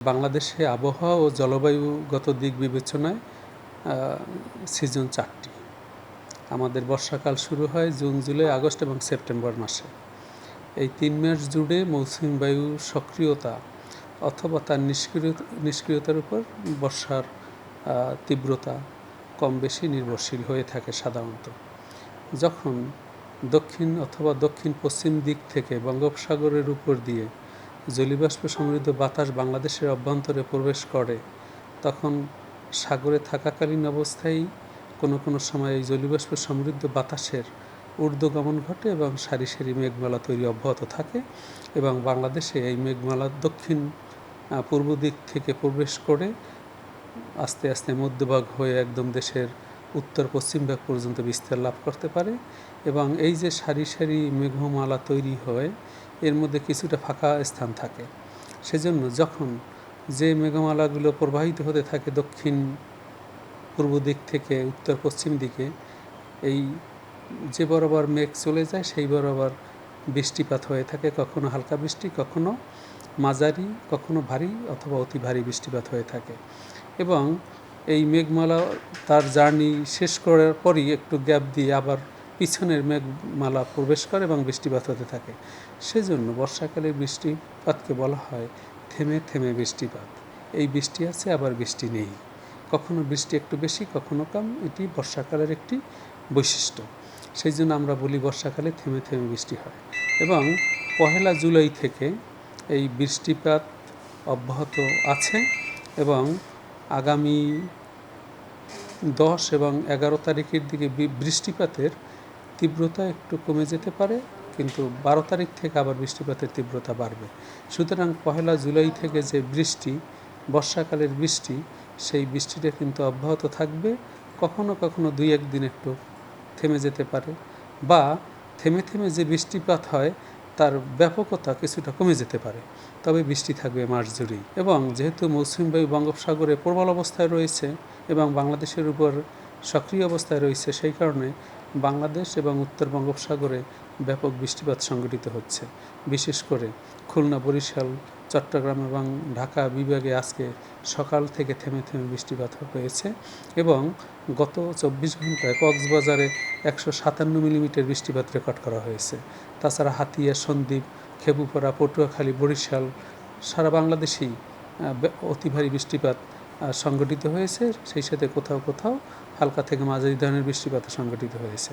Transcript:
বাংলাদেশে আবহাওয়া ও জলবায়ুগত দিক বিবেচনায় সিজন 4টি। আমাদের বর্ষাকাল শুরু হয় জুন, জুলাই, আগস্ট এবং সেপ্টেম্বর মাসে। এই 3 মাস জুড়ে মৌসুমী বায়ুর সক্রিয়তা অথবা তার নিষ্ক্রিয়তার উপর বর্ষার তীব্রতা কম বেশি নির্ভরশীল হয়ে থাকে সাধারণত। যখন দক্ষিণ অথবা দক্ষিণ পশ্চিম দিক থেকে বঙ্গোপসাগরের উপর দিয়ে জলীয়বাষ্প সমৃদ্ধ বাতাস বাংলাদেশের অভ্যন্তরে প্রবেশ করে, তখন সাগরে থাকাকালীন অবস্থায় কোনো সময় এই জলীয়বাষ্প সমৃদ্ধ বাতাসের ঊর্ধ্বগমন ঘটে এবং সারি সারি মেঘমালা তৈরি অব্যাহত থাকে এবং বাংলাদেশে এই মেঘমালা দক্ষিণ পূর্ব দিক থেকে প্রবেশ করে আস্তে আস্তে মধ্যভাগ হয়ে একদম দেশের উত্তর পশ্চিম ভাগ পর্যন্ত বিস্তার লাভ করতে পারে। এবং এই যে সারি সারি মেঘমালা তৈরি হয়, এর মধ্যে কিছুটা ফাঁকা স্থান থাকে। সেজন্য যখন যে মেঘমালাগুলো প্রবাহিত হতে থাকে দক্ষিণ পূর্ব দিক থেকে উত্তর পশ্চিম দিকে, এই যে বরাবর মেঘ চলে যায় সেই বরাবর বৃষ্টিপাত হয়ে থাকে, কখনো হালকা বৃষ্টি, কখনো মাঝারি, কখনো ভারী অথবা অতি ভারী বৃষ্টিপাত হয়ে থাকে। এবং এই মেঘমালা তার জার্নি শেষ করার পরই একটু গ্যাপ দিয়ে আবার পিছনের মেঘমালা প্রবেশ করে এবং বৃষ্টিপাত হতে থাকে। সেজন্য বর্ষাকালে বৃষ্টিপাতকে বলা হয় থেমে থেমে বৃষ্টিপাত। এই বৃষ্টি আছে, আবার বৃষ্টি নেই, কখনো বৃষ্টি একটু বেশি, কখনো কম। এটি বর্ষাকালের একটি বৈশিষ্ট্য। সেই জন্য আমরা বলি বর্ষাকালে থেমে থেমে বৃষ্টি হয়। এবং 1 জুলাই থেকে এই বৃষ্টিপাত অব্যাহত আছে এবং আগামী 10 এবং 11 তারিখের দিকে বৃষ্টিপাতের তীব্রতা একটু কমে যেতে পারে, কিন্তু 12 তারিখ থেকে আবার বৃষ্টিপাতের তীব্রতা বাড়বে। সুতরাং 1 জুলাই থেকে যে বৃষ্টি, বর্ষাকালের বৃষ্টি, সেই বৃষ্টিটা কিন্তু অব্যাহত থাকবে। কখনো কখনো 2-1 দিন একটু থেমে যেতে পারে, বা থেমে থেমে যে বৃষ্টিপাত হয় তার ব্যাপকতা কিছুটা কমে যেতে পারে, তবে বৃষ্টি থাকবে মাস জুড়েই। এবং যেহেতু মৌসুমী বায়ু বঙ্গোপসাগরে প্রবল অবস্থায় রয়েছে এবং বাংলাদেশের উপর সক্রিয় অবস্থায় রয়েছে, সেই কারণে বাংলাদেশ এবং উত্তর বঙ্গোপসাগরে ব্যাপক বৃষ্টিপাত সংঘটিত হচ্ছে। বিশেষ করে খুলনা, বরিশাল, চট্টগ্রাম এবং ঢাকা বিভাগে আজকে সকাল থেকে থেমে থেমে বৃষ্টিপাত হয়েছে এবং গত 24 ঘন্টায় কক্সবাজারে 157 মিলিমিটার বৃষ্টিপাত রেকর্ড করা হয়েছে। তাছাড়া হাতিয়া, সন্দ্বীপ, খেপুপাড়া, পটুয়াখালী, বরিশাল, সারা বাংলাদেশেই অতি ভারী বৃষ্টিপাত সংঘটিত হয়েছে। সেই সাথে কোথাও কোথাও হালকা থেকে মাঝারি ধরনের বৃষ্টিপাত সংঘটিত হয়েছে।